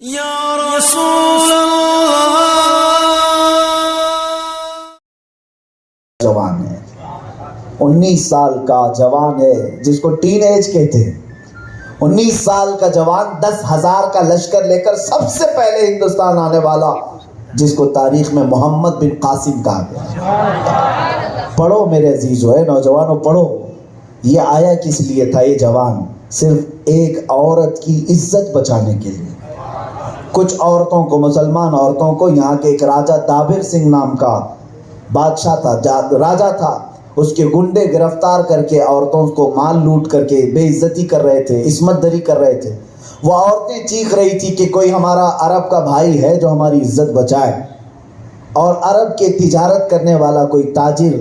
یا رسول اللہ جوان ہے، 19 سال کا جوان ہے جس کو ٹین ایج کہتے ہیں۔ 19 سال کا جوان 10,000 کا لشکر لے کر سب سے پہلے ہندوستان آنے والا، جس کو تاریخ میں محمد بن قاسم کہا گیا۔ پڑھو میرے عزیزو، نوجوانوں پڑھو، یہ آیا کس لیے تھا یہ جوان؟ صرف ایک عورت کی عزت بچانے کے لیے۔ کچھ عورتوں کو، مسلمان عورتوں کو، یہاں کے ایک راجہ دابر سنگھ نام کا بادشاہ تھا، راجہ تھا، اس کے گنڈے گرفتار کر کے عورتوں کو مال لوٹ کر کے بے عزتی کر رہے تھے، عصمت دری کر رہے تھے۔ وہ عورتیں چیخ رہی تھی کہ کوئی ہمارا عرب کا بھائی ہے جو ہماری عزت بچائے۔ اور عرب کے تجارت کرنے والا کوئی تاجر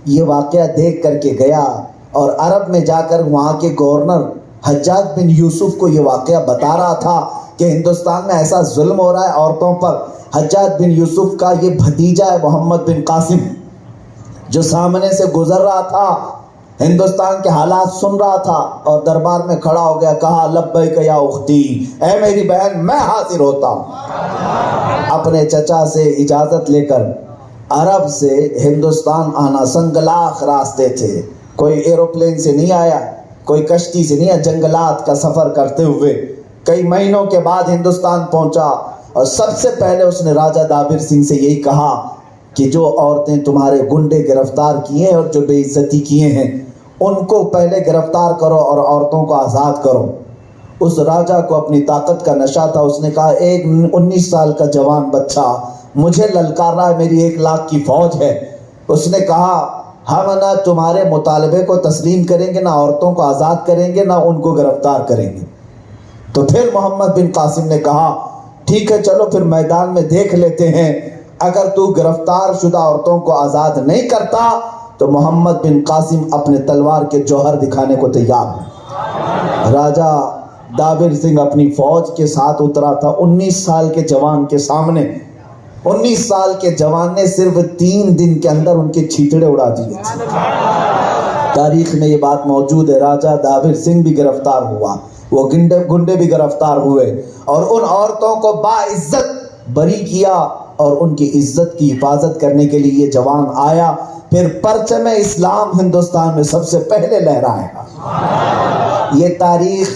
یہ واقعہ دیکھ کر کے گیا اور عرب میں جا کر وہاں کے گورنر حجاج بن یوسف کو یہ واقعہ بتا رہا تھا کہ ہندوستان میں ایسا ظلم ہو رہا ہے عورتوں پر۔ حجاج بن یوسف کا یہ بھتیجا ہے محمد بن قاسم، جو سامنے سے گزر رہا تھا، ہندوستان کے حالات سن رہا تھا اور دربار میں کھڑا ہو گیا، کہا لبیک یا اختی، اے میری بہن میں حاضر ہوتا ہوں۔ اپنے چچا سے اجازت لے کر عرب سے ہندوستان آنا سنگلاخ راستے تھے، کوئی ایروپلین سے نہیں آیا، کوئی کشتی سے نہیں آیا، جنگلات کا سفر کرتے ہوئے کئی مہینوں کے بعد ہندوستان پہنچا۔ اور سب سے پہلے اس نے راجہ دابر سنگھ سے یہی کہا کہ جو عورتیں تمہارے گنڈے گرفتار کیے ہیں اور جو بے عزتی کیے ہیں ان کو پہلے گرفتار کرو اور عورتوں کو آزاد کرو۔ اس راجہ کو اپنی طاقت کا نشہ تھا، اس نے کہا ایک 19 سال کا جوان بچہ مجھے للکار رہا ہے، میری 1 لاکھ کی فوج ہے۔ اس نے کہا ہم نہ تمہارے مطالبے کو تسلیم کریں گے، نہ عورتوں کو آزاد کریں گے، نہ ان کو گرفتار کریں گے۔ تو پھر محمد بن قاسم نے کہا ٹھیک ہے چلو پھر میدان میں دیکھ لیتے ہیں، اگر تو گرفتار شدہ عورتوں کو آزاد نہیں کرتا تو محمد بن قاسم اپنے تلوار کے جوہر دکھانے کو تیار ہے۔ راجہ دابر سنگھ اپنی فوج کے ساتھ اترا تھا 19 سال کے جوان کے سامنے۔ 19 سال کے جوان نے صرف 3 دن کے اندر ان کے چھیتڑے اڑا دیے تھے۔ تاریخ میں یہ بات موجود ہے، راجہ دابر سنگھ بھی گرفتار ہوا، وہ گنڈے بھی گرفتار ہوئے اور ان عورتوں کو باعزت بری کیا اور ان کی عزت کی حفاظت کرنے کے لیے یہ جوان آیا۔ پھر پرچم اسلام ہندوستان میں سب سے پہلے لہرایا۔ یہ تاریخ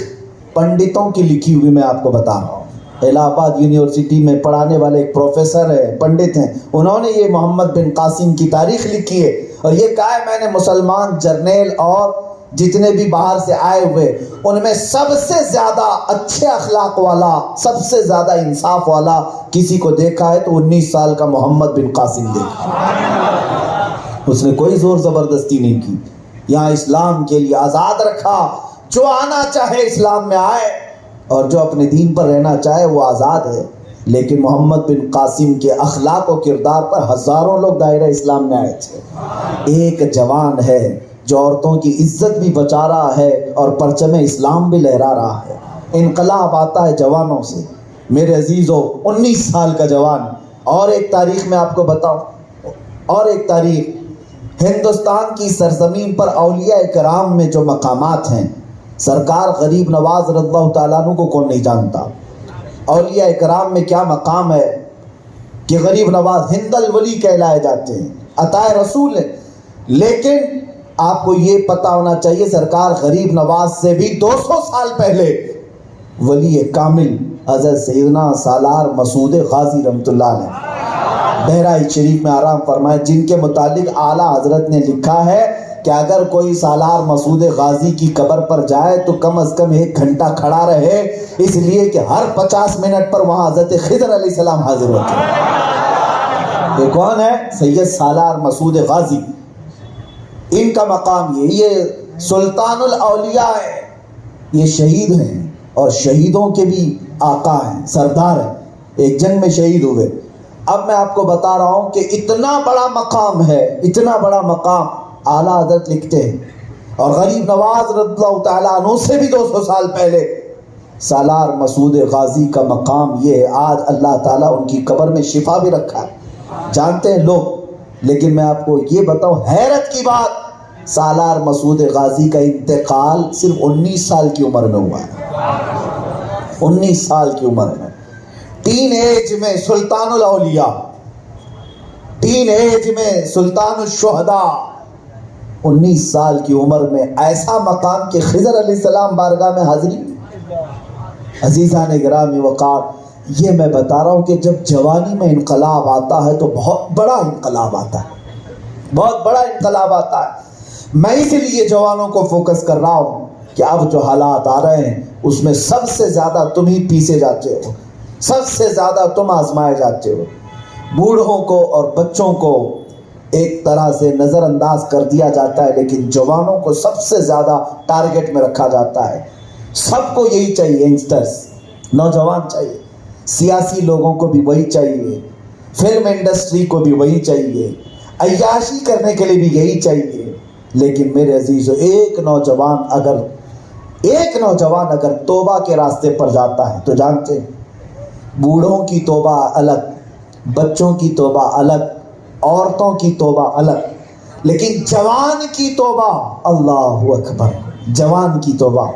پنڈتوں کی لکھی ہوئی میں آپ کو بتا رہا ہوں۔ الہ آباد یونیورسٹی میں پڑھانے والے ایک پروفیسر ہیں، پنڈت ہیں، انہوں نے یہ محمد بن قاسم کی تاریخ لکھی ہے اور یہ کہا ہے میں نے مسلمان جرنیل اور جتنے بھی باہر سے آئے ہوئے ان میں سب سے زیادہ اچھے اخلاق والا، سب سے زیادہ انصاف والا کسی کو دیکھا ہے تو 19 سال کا محمد بن قاسم دیکھا۔ اس نے کوئی زور زبردستی نہیں کی، یہاں اسلام کے لیے آزاد رکھا، جو آنا چاہے اسلام میں آئے اور جو اپنے دین پر رہنا چاہے وہ آزاد ہے۔ لیکن محمد بن قاسم کے اخلاق و کردار پر ہزاروں لوگ دائرہ اسلام میں آئے تھے۔ ایک جوان ہے جو عورتوں کی عزت بھی بچا رہا ہے اور پرچم اسلام بھی لہرا رہا ہے۔ انقلاب آتا ہے جوانوں سے میرے عزیزو، 19 سال کا جوان۔ اور ایک تاریخ میں آپ کو بتاؤں، اور ایک تاریخ، ہندوستان کی سرزمین پر اولیاء کرام میں جو مقامات ہیں، سرکار غریب نواز رضی اللہ تعالیٰ عنہ کو کون نہیں جانتا؟ اولیاء کرام میں کیا مقام ہے کہ غریب نواز ہند الولی کہلائے جاتے ہیں، عطا رسول ہیں۔ لیکن آپ کو یہ پتہ ہونا چاہیے سرکار غریب نواز سے بھی 200 سال پہلے ولی کامل حضرت سیدنا سالار مسعود غازی رحمۃ اللہ علیہ بہرائچ شریف میں آرام فرمائے، جن کے متعلق اعلیٰ حضرت نے لکھا ہے کہ اگر کوئی سالار مسعود غازی کی قبر پر جائے تو کم از کم 1 گھنٹہ کھڑا رہے، اس لیے کہ ہر 50 منٹ پر وہاں حضرت خضر علیہ السلام حاضر ہوتے ہیں۔ یہ کون ہے؟ سید سالار مسعود غازی۔ ان کا مقام یہ سلطان الاولیاء ہے، یہ شہید ہیں اور شہیدوں کے بھی آقا ہیں، سردار ہیں، ایک جنگ میں شہید ہوئے۔ اب میں آپ کو بتا رہا ہوں کہ اتنا بڑا مقام ہے، اتنا بڑا مقام اعلیٰ حضرت لکھتے ہیں۔ اور غریب نواز رضی اللہ تعالیٰ عنہ سے بھی 200 سال پہلے سالار مسعود غازی کا مقام یہ ہے۔ آج اللہ تعالیٰ ان کی قبر میں شفا بھی رکھا ہے، جانتے ہیں لوگ۔ لیکن میں آپ کو یہ بتاؤں حیرت کی بات، سالار مسعود غازی کا انتقال صرف 19 سال کی عمر میں ہوا ہے، 19 سال کی عمر میں۔ ٹین ایج میں سلطان الاولیاء، ٹین ایج میں سلطان الشہداء، 19 سال کی عمر میں ایسا مقام کہ خضر علیہ السلام بارگاہ میں حاضری۔ عزیزان گرامی وقار، یہ میں بتا رہا ہوں کہ جب جوانی میں انقلاب آتا ہے تو بہت بڑا انقلاب آتا ہے، بہت بڑا انقلاب آتا ہے۔ میں اسی لیے جوانوں کو فوکس کر رہا ہوں کہ اب جو حالات آ رہے ہیں اس میں سب سے زیادہ تم ہی پیسے جاتے ہو، سب سے زیادہ تم آزمائے جاتے ہو۔ بوڑھوں کو اور بچوں کو ایک طرح سے نظر انداز کر دیا جاتا ہے، لیکن جوانوں کو سب سے زیادہ ٹارگٹ میں رکھا جاتا ہے۔ سب کو یہی چاہیے، ینگسٹرز، نوجوان چاہیے، سیاسی لوگوں کو بھی وہی چاہیے، فلم انڈسٹری کو بھی وہی چاہیے، عیاشی کرنے کے لیے بھی یہی چاہیے۔ لیکن میرے عزیزو، ایک نوجوان اگر توبہ کے راستے پر جاتا ہے تو جانتے ہیں بوڑھوں کی توبہ الگ، بچوں کی توبہ الگ، عورتوں کی توبہ الگ، لیکن جوان کی توبہ، اللہ اکبر، جوان کی توبہ۔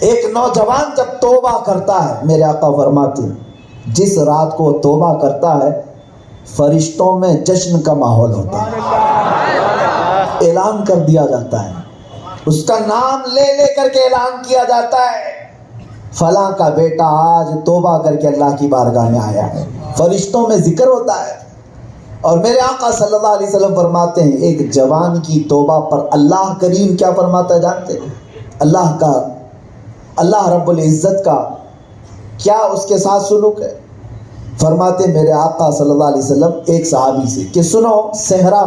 ایک نوجوان جب توبہ کرتا ہے، میرے آقا فرماتے ہیں جس رات کو توبہ کرتا ہے فرشتوں میں جشن کا ماحول ہوتا ہے، اعلان کر دیا جاتا ہے، اس کا نام لے لے کر کے اعلان کیا جاتا ہے، فلاں کا بیٹا آج توبہ کر کے اللہ کی بارگاہ میں آیا ہے، فرشتوں میں ذکر ہوتا ہے۔ اور میرے آقا صلی اللہ علیہ وسلم فرماتے ہیں ایک جوان کی توبہ پر اللہ کریم کیا فرماتا ہے جانتے ہیں؟ اللہ رب العزت کا کیا اس کے ساتھ سلوک ہے؟ فرماتے میرے آقا صلی اللہ علیہ وسلم ایک صحابی سے کہ سنو، صحرا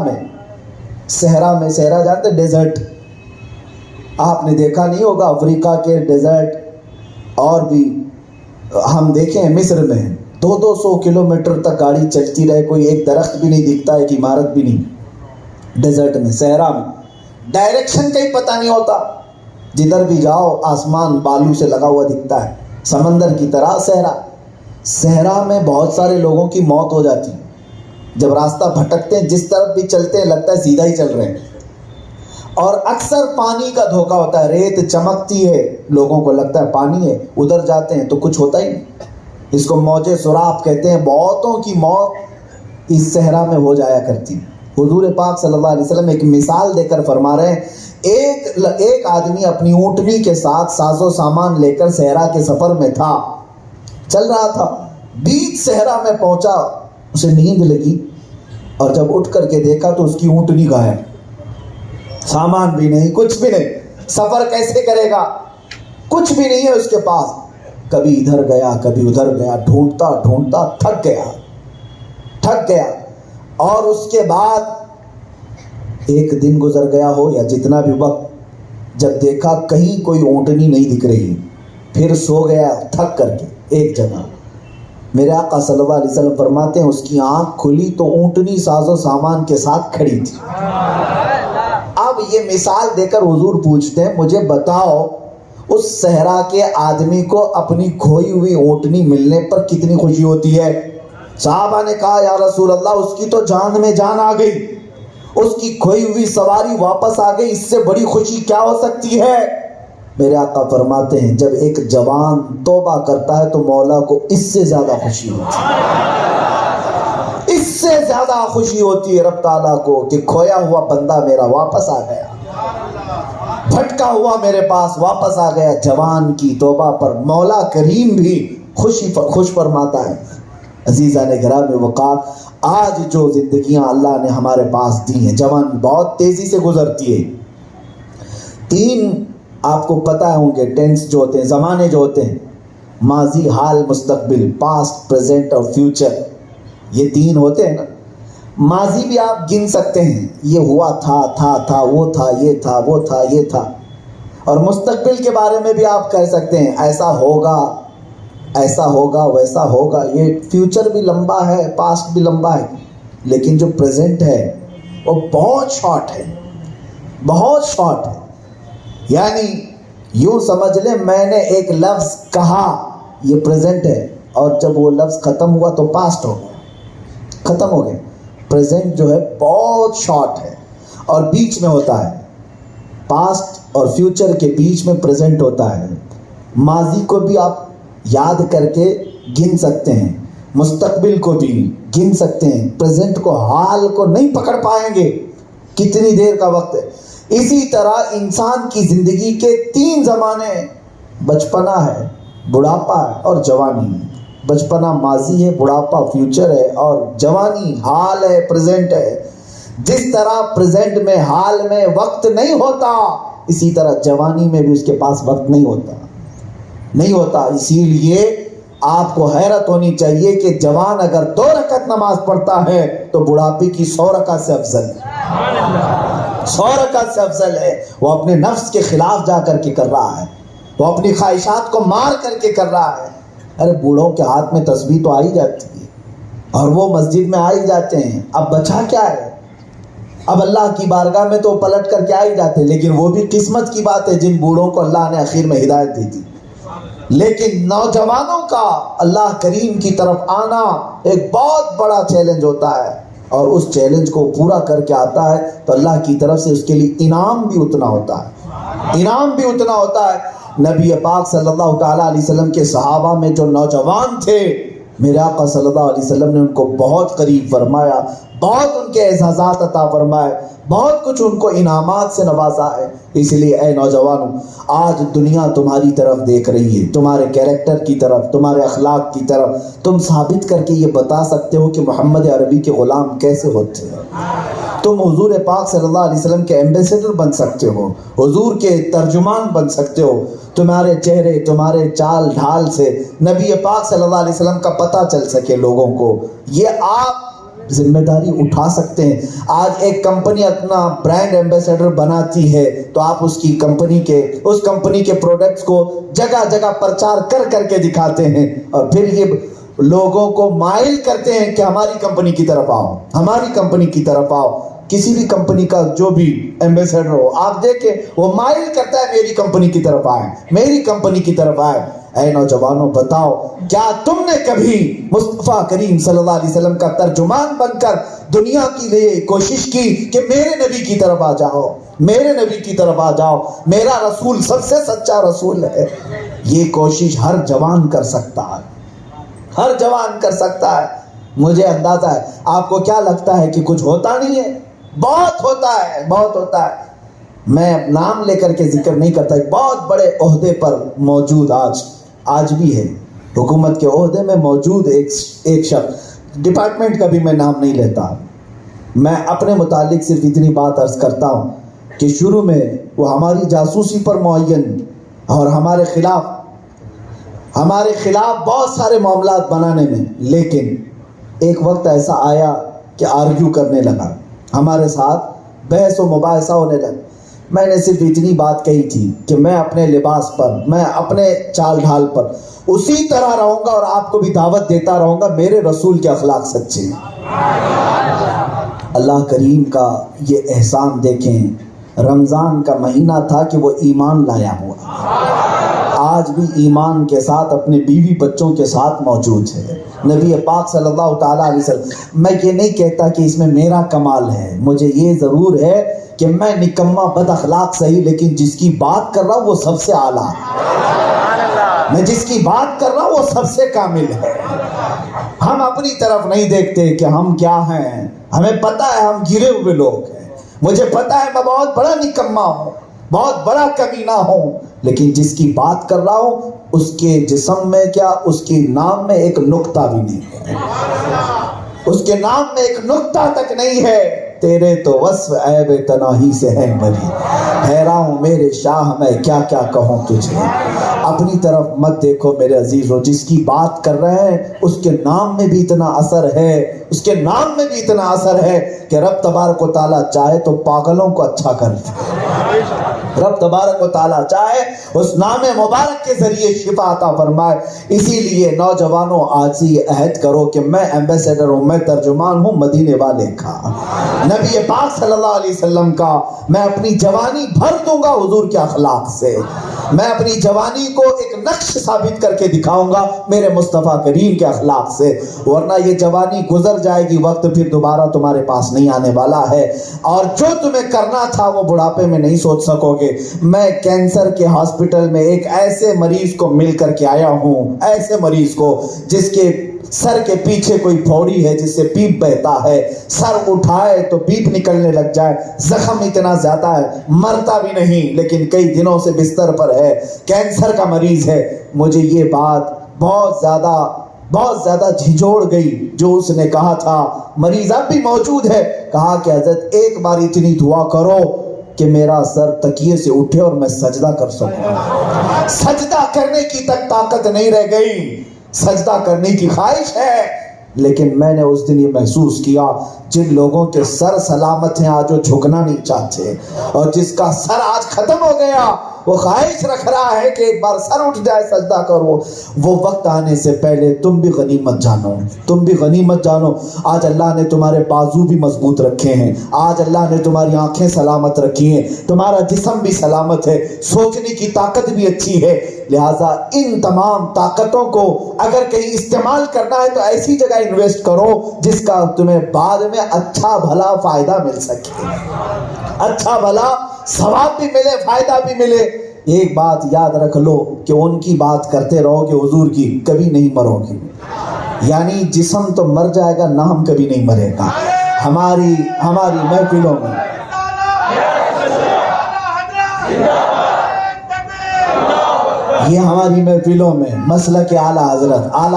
صحرا جانتے، ڈیزرٹ، آپ نے دیکھا نہیں ہوگا، افریقہ کے ڈیزرٹ، اور بھی ہم دیکھیں مصر میں 200 کلومیٹر تک گاڑی چلتی رہے، کوئی ایک درخت بھی نہیں دکھتا، ایک عمارت بھی نہیں، ڈیزرٹ میں، صحرا میں ڈائریکشن کا ہی پتہ نہیں ہوتا، جدھر بھی جاؤ آسمان بالو سے لگا ہوا دکھتا ہے، سمندر کی طرح صحرا میں بہت سارے لوگوں کی موت ہو جاتی ہے جب راستہ بھٹکتے ہیں، جس طرف بھی چلتے ہیں لگتا ہے سیدھا ہی چل رہے ہیں، اور اکثر پانی کا دھوکہ ہوتا ہے، ریت چمکتی ہے، لوگوں کو لگتا ہے پانی ہے، ادھر جاتے ہیں تو کچھ ہوتا ہی نہیں، اس کو موج سراب کہتے ہیں۔ بہتوں کی موت اس صحرا میں ہو جایا کرتی۔ حضور پاک صلی اللہ علیہ وسلم ایک مثال دے کر فرما رہے ہیں، ایک آدمی اپنی اونٹنی کے ساتھ ساز و سامان لے کر صحرا کے سفر میں تھا، چل رہا تھا، بیچ صحرا میں پہنچا، اسے نیند لگی، اور جب اٹھ کر کے دیکھا تو اس کی اونٹنی غائب، سامان بھی نہیں، کچھ بھی نہیں، سفر کیسے کرے گا، کچھ بھی نہیں ہے اس کے پاس، کبھی ادھر گیا کبھی ادھر گیا، ڈھونڈتا ڈھونڈتا تھک گیا، اور اس کے بعد ایک دن گزر گیا ہو یا جتنا بھی وقت، جب دیکھا کہیں کوئی اونٹنی نہیں دکھ رہی، پھر سو گیا تھک کر کے ایک جگہ۔ میرے آقا صلی اللہ علیہ وسلم فرماتے ہیں اس کی آنکھ کھلی تو اونٹنی ساز و سامان کے ساتھ کھڑی تھی۔ اب یہ مثال دے کر حضور پوچھتے ہیں مجھے بتاؤ اس صحرا کے آدمی کو اپنی کھوئی ہوئی اونٹنی ملنے پر کتنی خوشی ہوتی ہے؟ صحابہ نے کہا یا رسول اللہ اس کی تو جان میں جان آ گئی، اس کی کھوئی ہوئی سواری واپس آ گئی، اس سے بڑی خوشی کیا ہو سکتی ہے؟ میرے آقا فرماتے ہیں جب ایک جوان توبہ کرتا ہے تو مولا کو اس سے زیادہ خوشی ہوتی ہے، اس سے زیادہ خوشی ہوتی ہے رب تعالیٰ کو کہ کھویا ہوا بندہ میرا واپس آ گیا، بھٹکا ہوا میرے پاس واپس آ گیا۔ جوان کی توبہ پر مولا کریم بھی خوش فرماتا ہے۔ عزیزان گرامی وقار، آج جو زندگیاں اللہ نے ہمارے پاس دی ہیں، جوان بہت تیزی سے گزرتی ہے۔ 3 آپ کو پتہ ہوں گے ٹینس جو ہوتے ہیں، زمانے جو ہوتے ہیں، ماضی، حال، مستقبل، پاسٹ، پریزنٹ اور فیوچر، یہ 3 ہوتے ہیں نا۔ ماضی بھی آپ گن سکتے ہیں، یہ ہوا تھا، وہ تھا، یہ تھا، وہ تھا، یہ تھا، اور مستقبل کے بارے میں بھی آپ کہہ سکتے ہیں ایسا ہوگا، ویسا ہوگا۔ یہ فیوچر بھی لمبا ہے، پاسٹ بھی لمبا ہے، لیکن جو پریزنٹ ہے وہ بہت شارٹ ہے، بہت شارٹ ہے۔ یعنی یوں سمجھ لیں میں نے ایک لفظ کہا، یہ پریزنٹ ہے، اور جب وہ لفظ ختم ہوا تو پاسٹ ہو گیا، ختم ہو گیا۔ پریزنٹ جو ہے بہت شارٹ ہے اور بیچ میں ہوتا ہے، پاسٹ اور فیوچر کے بیچ میں پریزنٹ ہوتا ہے۔ ماضی کو بھی آپ یاد کر کے گن سکتے ہیں، مستقبل کو بھی گن سکتے ہیں، پریزنٹ کو، حال کو نہیں پکڑ پائیں گے، کتنی دیر کا وقت ہے۔ اسی طرح انسان کی زندگی کے 3 زمانے، بچپنا ہے، بڑھاپا ہے اور جوانی ہے۔ بچپنا ماضی ہے، بڑھاپا فیوچر ہے اور جوانی حال ہے، پریزنٹ ہے۔ جس طرح پریزنٹ میں، حال میں وقت نہیں ہوتا، اسی طرح جوانی میں بھی اس کے پاس وقت نہیں ہوتا۔ اسی لیے آپ کو حیرت ہونی چاہیے کہ جوان اگر 2 رکعت نماز پڑھتا ہے تو بڑھاپے کی 100 رکعت سے افضل ہے، 100 رکعت سے افضل ہے۔ وہ اپنے نفس کے خلاف جا کر کے کر رہا ہے، وہ اپنی خواہشات کو مار کر کے کر رہا ہے۔ ارے بوڑھوں کے ہاتھ میں تسبیح تو آئی جاتی ہے اور وہ مسجد میں آئی جاتے ہیں، اب بچا کیا ہے؟ اب اللہ کی بارگاہ میں تو پلٹ کر کے آئی جاتے ہیں، لیکن وہ بھی قسمت کی بات ہے جن بوڑھوں کو اللہ نے اخیر میں ہدایت دی تھی۔ لیکن نوجوانوں کا اللہ کریم کی طرف آنا ایک بہت بڑا چیلنج ہوتا ہے، اور اس چیلنج کو پورا کر کے آتا ہے تو اللہ کی طرف سے اس کے لیے انعام بھی اتنا ہوتا ہے۔ نبی پاک صلی اللہ تعالیٰ علیہ وسلم کے صحابہ میں جو نوجوان تھے، میرے آقا صلی اللہ علیہ وسلم نے ان کو بہت قریب فرمایا، بہت ان کے اعزازات عطا فرمائے، بہت کچھ ان کو انعامات سے نوازا ہے۔ اس لیے اے نوجوانوں، آج دنیا تمہاری طرف دیکھ رہی ہے، تمہارے کیریکٹر کی طرف، تمہارے اخلاق کی طرف۔ تم ثابت کر کے یہ بتا سکتے ہو کہ محمد عربی کے غلام کیسے ہوتے ہیں۔ تم حضور پاک صلی اللہ علیہ وسلم کے ایمبیسیڈر بن سکتے ہو، حضور کے ترجمان بن سکتے ہو۔ تمہارے چہرے، تمہارے چال ڈھال سے نبی پاک صلی اللہ علیہ وسلم کا پتہ چل سکے لوگوں کو، یہ آپ ذمہ داری اٹھا سکتے ہیں۔ آج ایک کمپنی اپنا برانڈ ایمبیسیڈر بناتی ہے تو آپ اس کمپنی کے پروڈکٹس کو جگہ جگہ پرچار کر کے دکھاتے ہیں، اور پھر یہ لوگوں کو مائل کرتے ہیں کہ ہماری کمپنی کی طرف آؤ۔ کسی بھی کمپنی کا جو بھی ایمبیسیڈر ہو، آپ دیکھیں وہ مائل کرتا ہے میری کمپنی کی طرف آئے۔ اے نوجوانوں، بتاؤ کیا تم نے کبھی مصطفیٰ کریم صلی اللہ علیہ وسلم کا ترجمان بن کر دنیا کے لیے کوشش کی کہ میرے نبی کی طرف آ جاؤ، میرا رسول سب سے سچا رسول ہے؟ یہ کوشش ہر جوان کر سکتا ہے، مجھے اندازہ ہے۔ آپ کو کیا لگتا ہے کہ کچھ ہوتا نہیں ہے؟ بہت ہوتا ہے۔ میں نام لے کر کے ذکر نہیں کرتا، ایک بہت بڑے عہدے پر موجود آج بھی ہے، حکومت کے عہدے میں موجود ایک شخص، ڈپارٹمنٹ کا بھی میں نام نہیں لیتا۔ میں اپنے متعلق صرف اتنی بات عرض کرتا ہوں کہ شروع میں وہ ہماری جاسوسی پر معین اور ہمارے خلاف بہت سارے معاملات بنانے میں، لیکن ایک وقت ایسا آیا کہ آرگیو کرنے لگا، ہمارے ساتھ بحث و مباحثہ ہونے لگا۔ میں نے صرف اتنی بات کہی تھی کہ میں اپنے لباس پر، میں اپنے چال ڈھال پر اسی طرح رہوں گا اور آپ کو بھی دعوت دیتا رہوں گا، میرے رسول کے اخلاق سچے ہیں۔ اللہ کریم کا یہ احسان دیکھیں، رمضان کا مہینہ تھا کہ وہ ایمان لایا ہوا، آج بھی ایمان کے ساتھ اپنے بیوی بچوں کے ساتھ موجود ہے۔ نبی پاک صلی اللہ تعالیٰ علیہ وسلم، میں یہ نہیں کہتا کہ اس میں میرا کمال ہے، مجھے یہ ضرور ہے کہ میں نکما بد اخلاق صحیح، لیکن جس کی بات کر رہا ہوں وہ سب سے اعلیٰ ہے، میں جس کی بات کر رہا ہوں وہ سب سے کامل ہے۔ ہم اپنی طرف نہیں دیکھتے کہ ہم کیا ہیں، ہمیں پتہ ہے ہم گرے ہوئے لوگ ہیں، مجھے پتہ ہے میں بہت بڑا نکما ہوں، بہت بڑا کمینہ ہوں، لیکن جس کی بات کر رہا ہوں اس کے جسم میں کیا، اس کے نام میں ایک نقطہ بھی نہیں ہے، اس کے نام میں ایک نقطہ تک نہیں ہے۔ تیرے تو وصف عیب تناہی سے ہے بری، حیران ہوں میرے شاہ میں کیا کیا کہوں تجھے۔ اپنی طرف مت دیکھو میرے عزیزو، جس کی بات کر رہے ہیں اس کے نام میں بھی اتنا اثر ہے، کہ رب تبارک و تعالیٰ چاہے تو پاگلوں کو اچھا کر دے، رب تبارک و تعالیٰ چاہے اس نام مبارک کے ذریعے شفا عطا فرمائے۔ اسی لیے نوجوانوں، آج یہ عہد کرو کہ میں ایمبیسیڈر ہوں، میں ترجمان ہوں مدینے والے کا، نبی پاک صلی اللہ علیہ وسلم کا۔ میں اپنی جوانی بھر دوں گا حضور کے اخلاق سے، میں اپنی جوانی کو ایک نقش ثابت کر کے دکھاؤں گا میرے مصطفیٰ کریم کے اخلاق سے، ورنہ یہ جوانی گزر جائے گی، وقت پھر دوبارہ تمہارے پاس نہیں آنے والا ہے، اور جو تمہیں کرنا تھا وہ بڑھاپے میں نہیں سوچ سکو گے۔ میں کینسر کے ہاسپٹل میں ایک ایسے مریض کو مل کر کے آیا ہوں، ایسے مریض کو جس کے سر کے پیچھے کوئی پھوڑی ہے جس سے پیپ بہتا ہے, سر اٹھائے تو پیپ نکلنے لگ جائے, زخم اتنا زیادہ ہے مرتا بھی نہیں لیکن کئی دنوں سے بستر پر ہے, کینسر کا مریض ہے. مجھے یہ بات بہت زیادہ جھنجھوڑ گئی جو اس نے کہا تھا. مریض اب بھی موجود ہے. کہا کہ حضرت ایک بار اتنی دعا کرو کہ میرا سر تکیے سے اٹھے اور میں سجدہ کر سکوں. سجدہ کرنے کی تک طاقت نہیں رہ گئی, سجدہ کرنے کی خواہش ہے, لیکن میں نے اس دن یہ محسوس کیا جن لوگوں کے سر سلامت ہیں آج وہ جھکنا نہیں چاہتے, اور جس کا سر آج ختم ہو گیا وہ خواہش رکھ رہا ہے کہ ایک بار سر اٹھ جائے سجدہ کرو. وہ وقت آنے سے پہلے تم بھی غنیمت جانو, تم بھی غنیمت جانو. آج اللہ نے تمہارے بازو بھی مضبوط رکھے ہیں, آج اللہ نے تمہاری آنکھیں سلامت رکھی ہیں, تمہارا جسم بھی سلامت ہے, سوچنے کی طاقت بھی اچھی ہے. لہٰذا ان تمام طاقتوں کو اگر کہیں استعمال کرنا ہے تو ایسی جگہ انویسٹ کرو جس کا تمہیں بعد میں اچھا بھلا فائدہ مل سکے, اچھا بھلا ثواب بھی ملے, فائدہ بھی ملے. ایک بات یاد رکھ لو کہ ان کی بات کرتے رہو گے حضور کی, کبھی نہیں مرو گے. یعنی جسم تو مر جائے گا, نام کبھی نہیں مرے گا. ہماری محفلوں میں یہ ہماری محفلوں میں مسلک اعلیٰ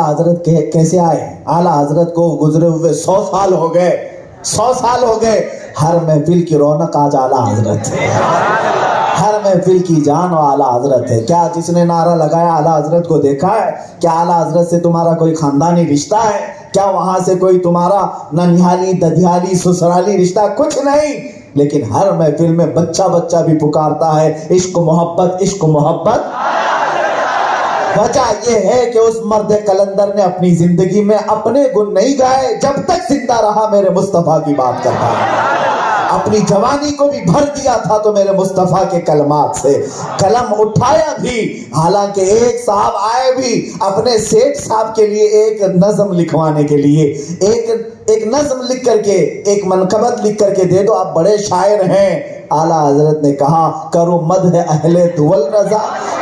حضرت کیسے آئے. اعلیٰ حضرت کو گزرے ہوئے 100 سال ہو گئے. ہر محفل کی رونق آج اعلیٰ حضرت ہے, ہر محفل کی جان و اعلیٰ حضرت ہے. کیا جس نے نعرہ لگایا اعلیٰ حضرت کو دیکھا ہے؟ کیا اعلیٰ حضرت سے تمہارا کوئی خاندانی رشتہ ہے؟ کیا وہاں سے کوئی تمہارا ننیالی ددیالی سسرالی رشتہ؟ کچھ نہیں. لیکن ہر محفل میں بچہ بھی پکارتا ہے عشق محبت. وجہ یہ ہے کہ اس مرد کلندر نے اپنی زندگی میں اپنے گن نہیں گائے, جب تک زندہ رہا میرے مصطفیٰ کی بات کرتا ہے. اپنی جوانی کو بھی بھر دیا تھا تو میرے مصطفیٰ کے کلمات سے. قلم اٹھایا بھی, حالانکہ ایک صاحب آئے بھی اپنے سیٹھ صاحب کے لیے ایک نظم لکھوانے کے لیے, ایک نظم لکھ کر کے, ایک منقبت لکھ کر کے دے دو, آپ بڑے شاعر ہیں. اعلیٰ حضرت نے کہا کرو مدح اہل دول رضا,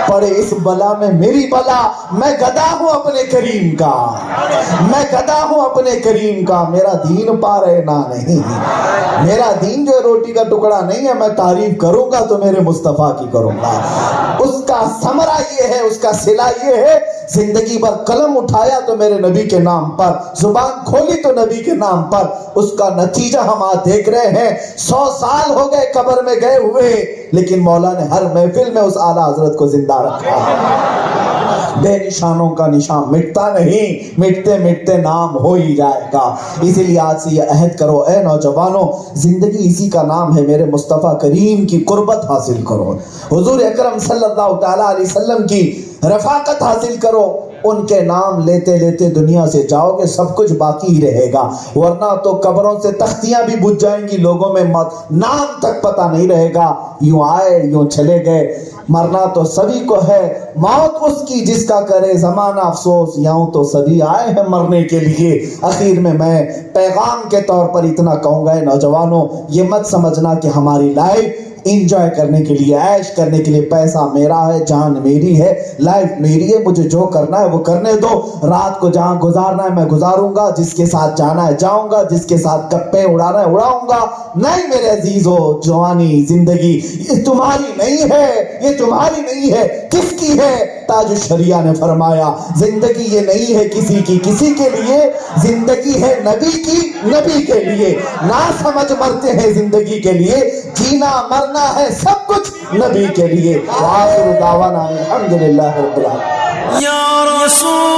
پڑے اس بلا میں میری بلا. میں گدا ہوں اپنے کریم کا, میرا دین پارے نہ نہیں, میرا دین جو روٹی کا ٹکڑا نہیں ہے. میں تعریف کروں گا تو میرے مصطفیٰ کی کروں گا. اس کا ثمرہ یہ ہے, اس کا صلہ یہ ہے, زندگی بھر قلم اٹھایا تو میرے نبی کے نام پر, زبان کھولی تو نبی کے نام پر. اس کا نتیجہ ہم آج دیکھ رہے ہیں. 100 سال ہو گئے قبر میں گئے ہوئے, لیکن مولا نے ہر محفل میں اس اعلیٰ حضرت کو زندہ رکھا. بے نشانوں کا نشان مٹتا نہیں, مٹتے نام ہو ہی جائے گا. اسی لیے آج سے یہ عہد کرو اے نوجوانوں, زندگی اسی کا نام ہے, میرے مصطفیٰ کریم کی قربت حاصل کرو, حضور اکرم صلی اللہ تعالیٰ علیہ وسلم کی رفاقت حاصل کرو. ان کے نام لیتے لیتے دنیا سے جاؤ گے, سب کچھ باقی ہی رہے گا, ورنہ تو قبروں سے تختیاں بھی بجھ جائیں گی, لوگوں میں نام تک پتہ نہیں رہے گا. یوں آئے یوں چلے گئے, مرنا تو سبھی کو ہے, موت اس کی جس کا کرے زمانہ افسوس. یوں تو سبھی آئے ہیں مرنے کے لیے. اخیر میں پیغام کے طور پر اتنا کہوں گا نوجوانوں, یہ مت سمجھنا کہ ہماری لائف انجوائے کرنے کے لیے, عیش کرنے کے لیے, پیسہ میرا ہے, جان میری ہے, لائف میری ہے, مجھے جو کرنا ہے وہ کرنے دو. رات کو جہاں گزارنا ہے میں گزاروں گا, جس کے ساتھ جانا ہے جاؤں گا, جس کے ساتھ گپے اڑانا ہے اڑاؤں گا. نہیں میرے عزیزو, جوانی زندگی یہ تمہاری نہیں ہے, یہ تمہاری نہیں ہے, کس کی ہے؟ تاج الشریعہ نے فرمایا زندگی یہ نہیں ہے کسی کے لیے, زندگی ہے نبی کی, نبی کے لیے. نہ سمجھ مرتے ہیں زندگی کے لیے, جینا مرنا ہے سب کچھ نبی کے لیے. وآخر دعوانا الحمدللہ رب العالمین. یا رسول